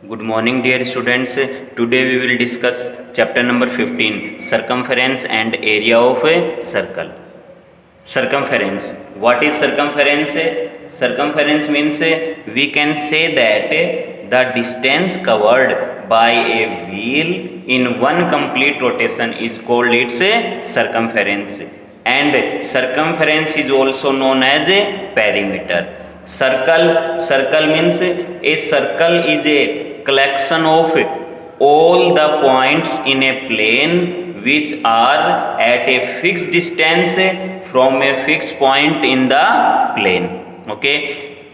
Good morning, dear students. Today we will discuss chapter number 15, circumference and area of a circle. Circumference. What is circumference? Circumference means we can say that the distance covered by a wheel in one complete rotation is called its circumference, and circumference is also known as a perimeter. Circle means a circle is a collection of all the points in a plane which are at a fixed distance from a fixed point in the plane. Okay,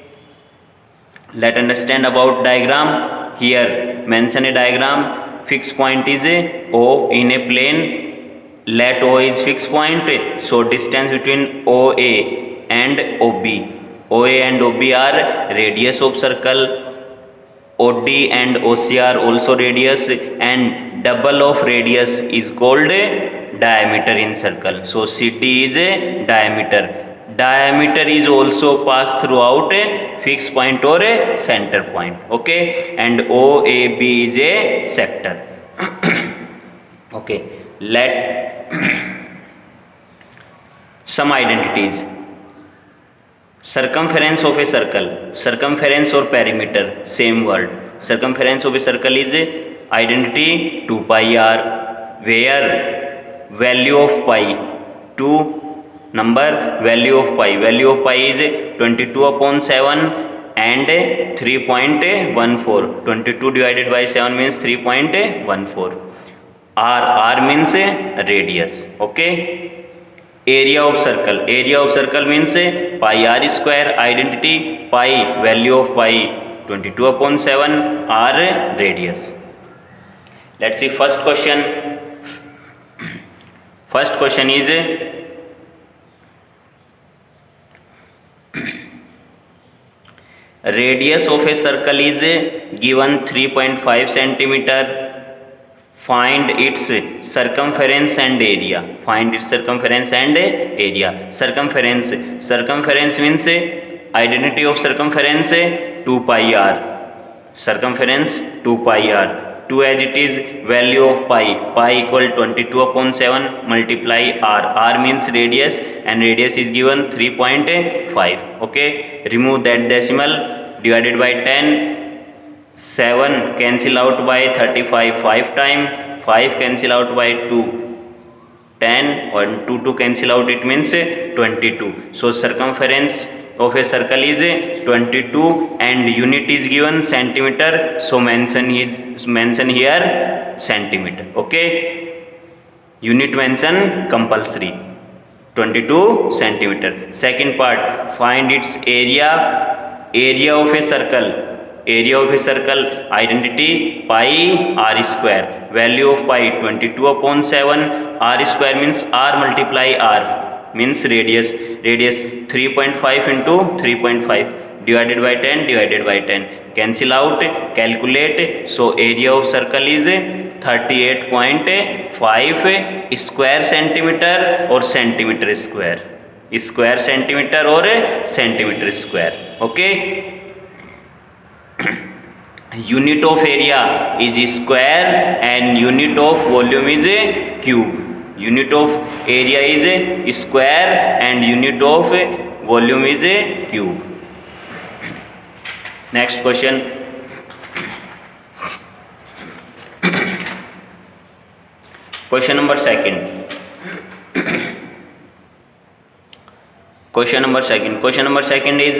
let understand about diagram. Here mention a diagram. Fixed point is a O in a plane. Let O is fixed point, so distance between OA and OB. OA and OB are radius of circle. OD and OC are also radius, and double of radius is called a diameter in circle. So CD is a diameter. Diameter is also passed throughout a fixed point or a center point. Okay, and OAB is a sector. Okay, let some identities. Circumference of a circle, circumference or perimeter, same word. Circumference of a circle is identity 2 pi r, where value of pi 2 number, value of pi is 22 upon 7 and 3.14. 22 divided by 7 means 3.14. R means radius. Okay, area of circle means pi r square, identity pi, value of pi 22 upon 7, r radius. Let's see first question. First question is radius of a circle is given 3.5 centimeter. Find its circumference and area. Find its circumference and area. Circumference means identity of circumference 2 pi r. Circumference 2 pi r. 2 as it is, value of pi equal 22 upon 7 multiply r. R means radius, and radius is given 3.5. Okay, remove that decimal, divided by 10. 7 cancel out by 35 5 time, 5 cancel out by 2 10, 1 2 cancel out, it means 22. So circumference of a circle is 22 and unit is given centimeter, so mention here centimeter. Okay, unit mention compulsory, 22 centimeter. Second part, find its area of a circle. Area of a circle, identity pi r square, value of pi 22 upon 7, r square means r multiply r means radius 3.5 into 3.5 divided by 10, cancel out, calculate. So area of circle is 38.5 square centimeter or centimeter square. Square centimeter or centimeter square. Okay, unit of area is square and unit of volume is a cube. Unit of area is a square and unit of volume is a cube. Next question. Question number second. Question number second is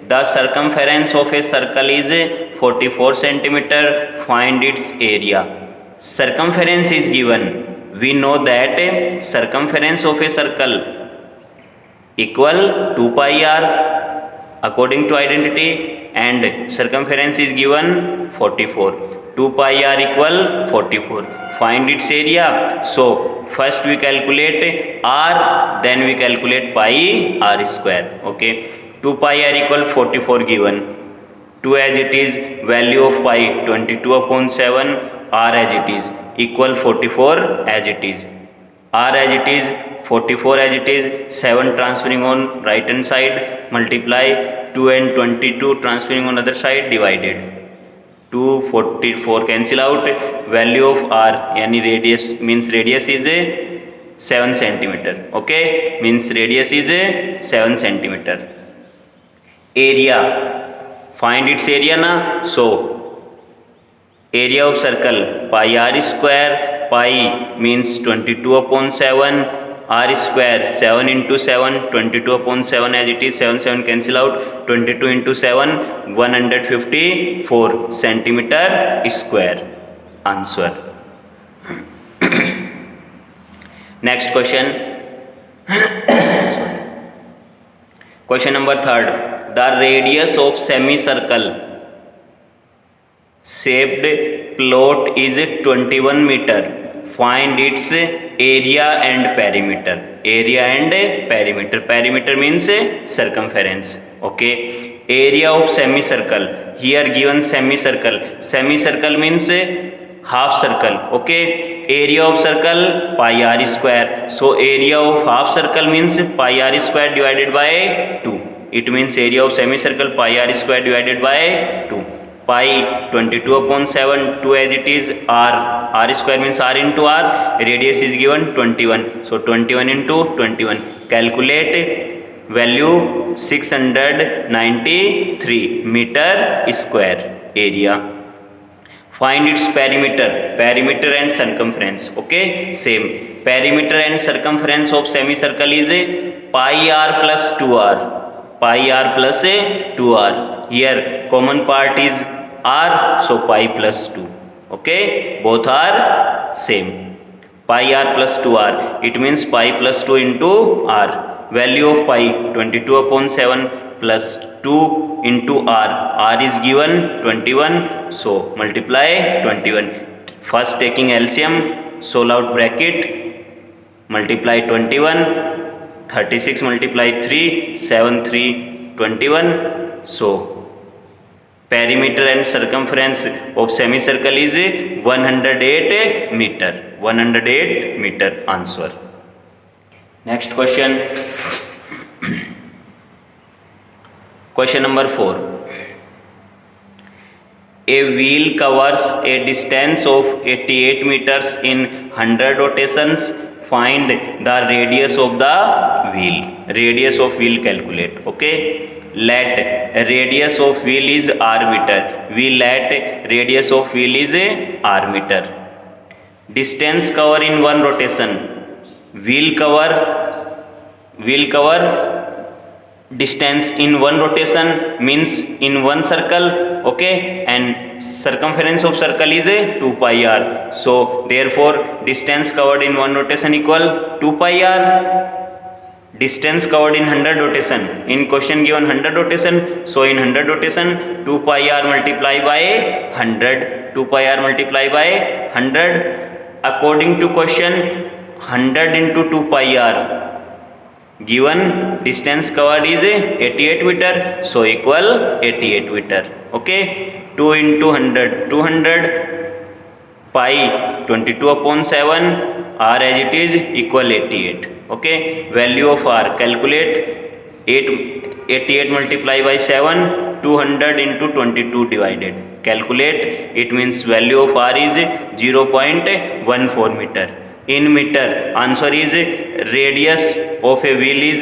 the circumference of a circle is 44 centimeter. Find its area. Circumference is given. We know that circumference of a circle equal 2 pi r according to identity, and circumference is given 44. 2 pi r equal 44. Find its area. So first we calculate r, then we calculate pi r square. Okay, 2 pi r equal 44 given. 2 as it is, value of pi 22 upon 7, r as it is, equal 44 as it is, r as it is, 44 as it is, 7 transferring on right hand side, multiply 2 and 22 transferring on other side, divided. 244 cancel out. Value of r यानी radius means radius is 7 centimeter. Okay, means radius is 7 centimeter. Area, find its area na. So area of circle pi r square, pi means 22 upon 7, r square 7 into 7, 22 upon 7 as it is, 7 7 cancel out, 22 into 7 154 centimeter square. Answer. Next question. Question number 3. The radius of semicircle shaped plot is 21 meter. Find its area and perimeter. Area and perimeter. Perimeter means circumference. Okay. Area of semicircle. Here given semicircle. Semicircle means half circle. Okay. Area of circle pi r square. So area of half circle means pi r square divided by 2. It means area of semicircle pi r square divided by 2. Pi 22 upon 7, 2 as it is, r square means r into r, radius is given 21, so 21 into 21, calculate value 693 meter square area. Find its perimeter, perimeter and circumference. Okay, same, perimeter and circumference of semicircle is pi r plus 2r, pi r plus 2r. Here common part is r, so pi plus 2. Okay, both are same. Pi r plus 2r, it means pi plus 2 into r. Value of pi 22 upon 7 plus 2 into r. R is given 21, so multiply 21. First taking LCM, solve out bracket, multiply 21, 36 multiply 3, 7 3 21. So perimeter and circumference of semicircle is 108 meter. 108 meter. Answer. Next question. Question number 4. A wheel covers a distance of 88 meters in 100 rotations. Find the radius of the wheel. Radius of wheel calculate. Okay. Let radius of wheel is r meter. We let radius of wheel is r meter. Distance cover in one rotation. Wheel cover distance in one rotation means in one circle. Okay, and circumference of circle is 2 pi r. So therefore distance covered in one rotation equal 2 pi r. Distance covered in 100 rotation. In question given 100 rotation. So in 100 rotation 2 pi r multiply by 100. 2 pi r multiply by 100. According to question 100 into 2 pi r. Given distance covered is 88 meter. So equal 88 meter. Okay. 2 into 100. 200 pi 22 upon 7. R as it is equal 88. Okay, value of r calculate 88 multiply by 7, 200 into 22 divided, calculate, it means value of r is 0.14 meter. In meter, answer is radius of a wheel is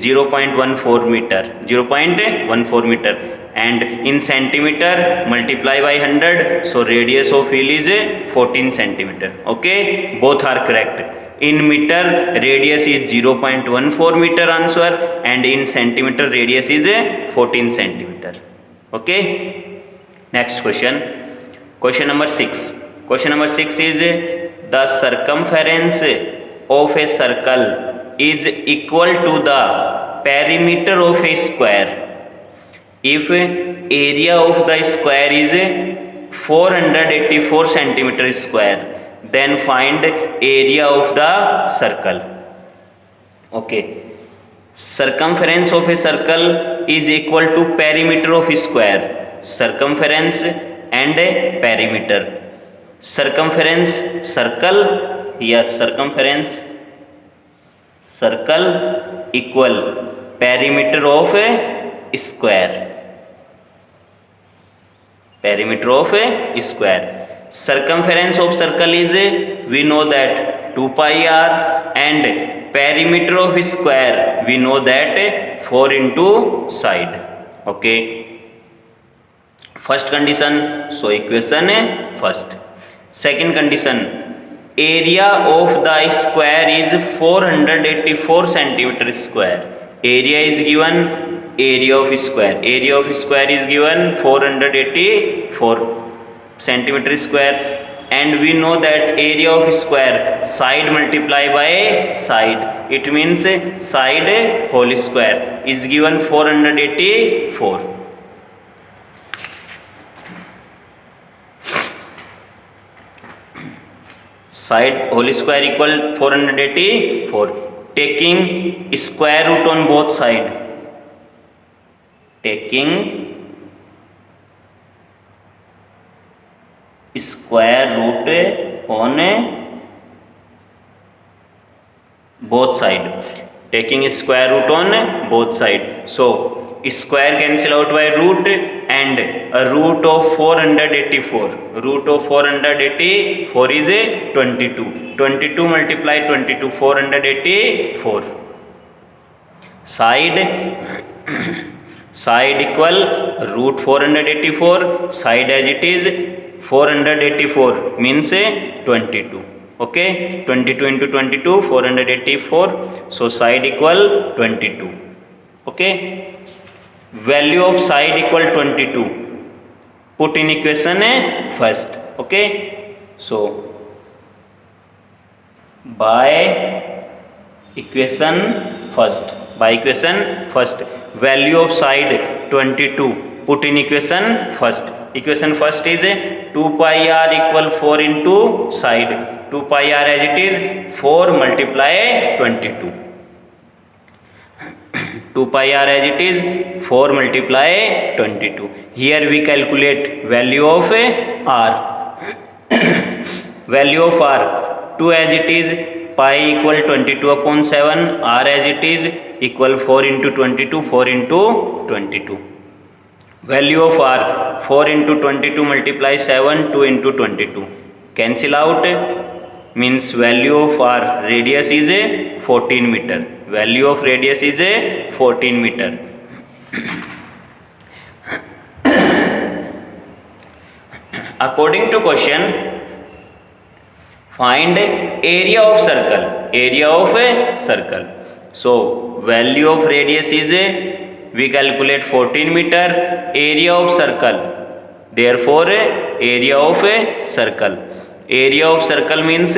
0.14 meter, 0.14 meter, and in centimeter multiply by 100, so radius of wheel is 14 centimeter. Okay, both are correct. In meter radius is 0.14 meter answer, and in centimeter radius is 14 centimeter. Okay, next question. Question number 6. Question number 6 is the circumference of a circle is equal to the perimeter of a square if area of the square is 484 centimeter square. Then find area of the circle. Okay, circumference of a circle is equal to perimeter of a square. Circumference and perimeter. Circumference circle, here circumference circle equal perimeter of a square. perimeter of a square. Circumference of circle is, we know that 2 pi r, and perimeter of square we know that 4 into side. Okay, first condition, so equation first. Second condition, area of the square is 484 centimeter square. Area is given, area of square is given 484 centimeter square, and we know that area of square side multiply by side, it means side whole square is given 484. Side whole square equal 484. Taking square root on both side, taking square root on both side, taking square root on both side. So square cancel out by root, and a root of 484, root of 484 is a 22. 22 multiply 22, 484. Side equal root 484, side as it is 484 means 22. Okay, 22 into 22, 484, so side equal 22. Okay, value of side equal 22, put in equation first. Okay, so by equation first, value of side 22, put in equation first. Equation first is 2 pi r equal 4 into side, 2 pi r as it is 4 multiply 22, 2 pi r as it is 4 multiply 22. Here we calculate value of r. Value of r, 2 as it is pi equal 22 upon 7, r as it is equal 4 into 22, 4 into 22. Value of r, 4 into 22 multiply 7, 2 into 22. Cancel out, means value of r radius is a 14 meter. Value of radius is a 14 meter. According to question, find area of circle. Area of a circle. So value of radius is a, we calculate 14 meter, area of circle, therefore area of a circle. Area of circle means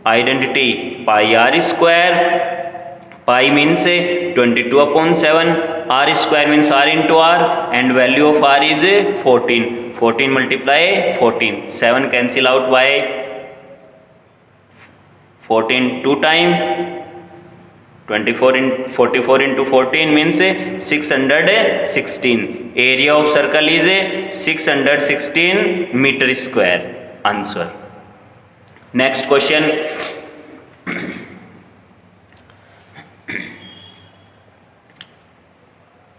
identity pi r square, pi means 22 upon 7, r square means r into r, and value of r is 14. 14 multiply 14, 7 cancel out by 14 2 time, 24 in 44 into 14 means 616. Area of circle is 616 meter square. Answer. Next question.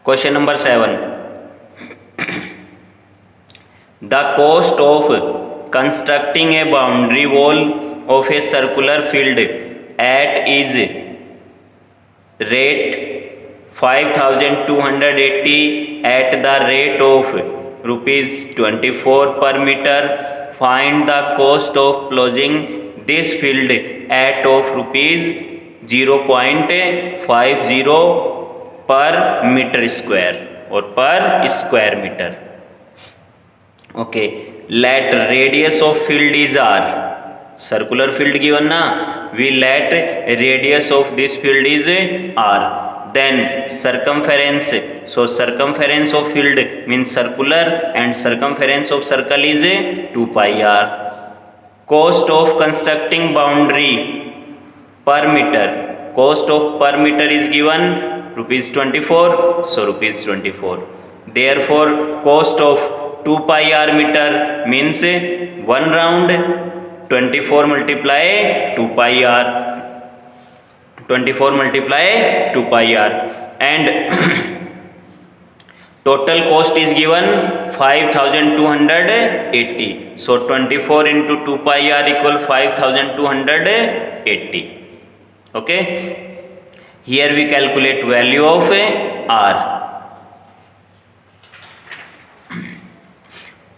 Question number 7. The cost of constructing a boundary wall of a circular field at is rate 5280 at the rate of rupees 24 per meter. Find the cost of closing this field at of rupees 0.50 per meter square or per square meter. Okay, let radius of field is r. Circular field given na, we let radius of this field is r. Then circumference, so circumference of field means circular, and circumference of circle is 2 pi r. Cost of constructing boundary per meter, cost of per meter is given rupees 24, so rupees 24. Therefore cost of 2 pi r meter means 1 round, 24 multiply 2 pi r, 24 multiply 2 pi r, and Total cost is given 5280. So 24 into 2 pi r equal 5280. Okay. Here we calculate value of r.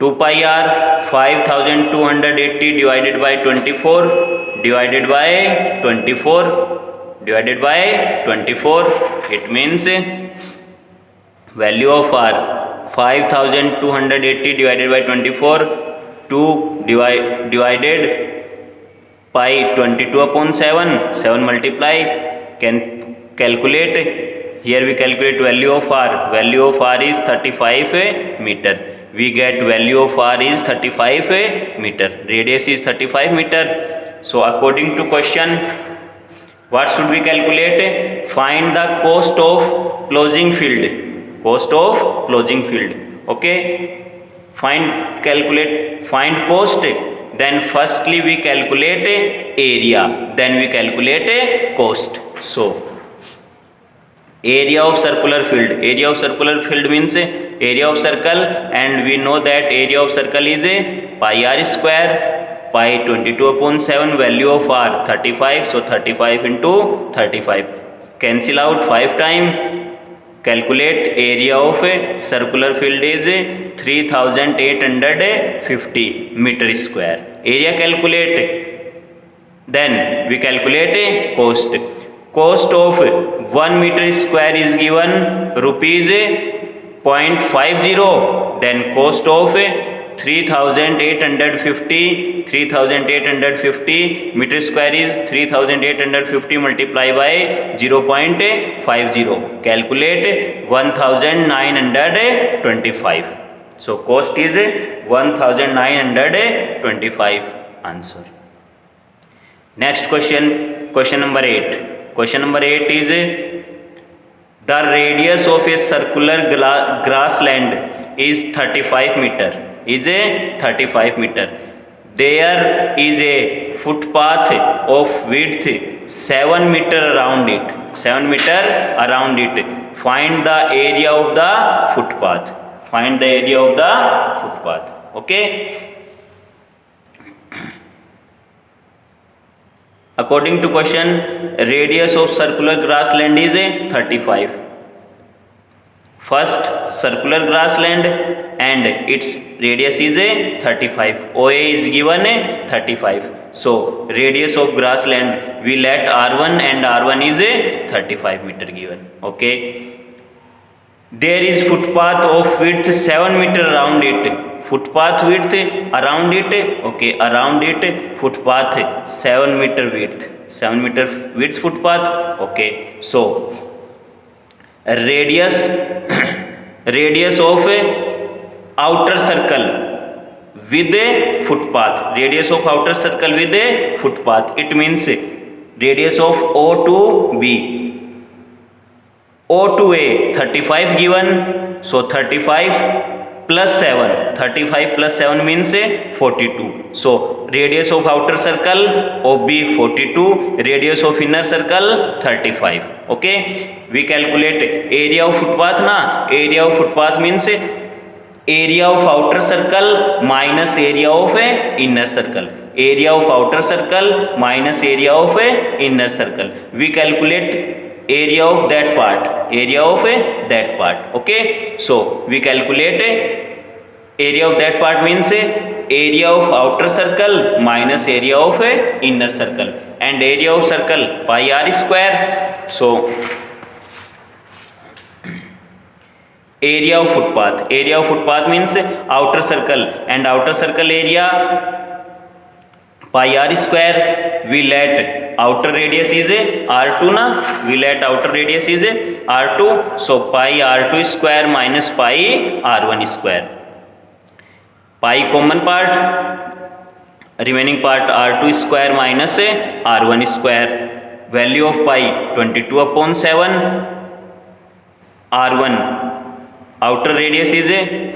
2 pi r 5280 divided by 24 divided by 24 divided by 24. It means value of r 5280 divided by 24, 2 divided by 22 upon 7, 7 multiply, can calculate. Here we calculate value of r. Value of r is 35 meter. We get value of r is 35 meter. Radius is 35 meter. So according to question, what should we calculate? Find the cost of closing field. Cost of closing field. Okay. Find cost. Then firstly we calculate area. Then we calculate cost. So area of circular field. Area of circular field means area of circle, and we know that area of circle is pi r square. Pi 22 upon 7, value of r 35. So 35 into 35. Cancel out 5 times. Calculate area of circular field is 3850 meter square. Area calculate. Then we calculate cost. Cost of 1 meter square is given rupees 0.50. Then cost of 3850 meter square is 3850 multiplied by 0.50. Calculate 1925. So cost is 1925. Answer. Next question. Question number 8. Question number 8 is the radius of a circular grassland is 35 meter. Is a 35 meter. There is a footpath of width 7 meter around it. 7 meter around it. Find the area of the footpath. Find the area of the footpath. Okay. According to question, radius of circular grassland is 35. First, circular grassland and its radius is 35. OA is given 35. So radius of grassland, we let R1 and R1 is 35 meter given. Okay. There is footpath of width 7 meter around it. Footpath width around it. Okay, around it footpath 7 meter width. 7 meter width footpath. Okay. So radius of outer circle with a footpath. Radius of outer circle with a footpath. It means radius of O to B. O to A 35 given. So 35 plus 7. 35 plus 7 means 42. So radius of outer circle OB 42. Radius of inner circle 35. Okay. We calculate area of footpath na. Area of footpath means area of outer circle minus area of inner circle. Area of outer circle minus area of inner circle. We calculate area of that part. Area of that part. Okay. So we calculate area of that part means area of outer circle minus area of inner circle, and area of circle pi r square. So area of footpath. Area of footpath means outer circle, and outer circle area pi r square. We let outer radius is r2 na. We let outer radius is r2. So pi r2 square minus pi r1 square. Pi common part. Remaining part r2 square minus r1 square. Value of pi 22 upon 7. R1 outer radius is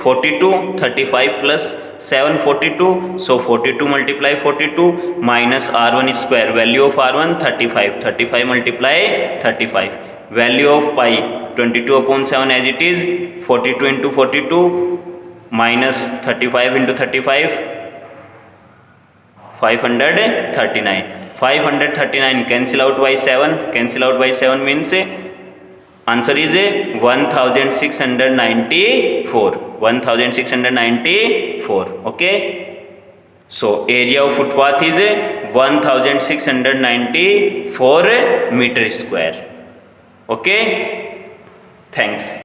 42. 35 plus 7 42. So 42 multiply 42 minus r1 square. Value of r1 35. 35 multiply 35. Value of pi 22/7 as it is, 42 into 42 minus 35 into 35, 539. 539 cancel out by 7, cancel out by 7 means answer is 1694. 1694. Okay. So area of footpath is 1694 meter square. Okay. Thanks.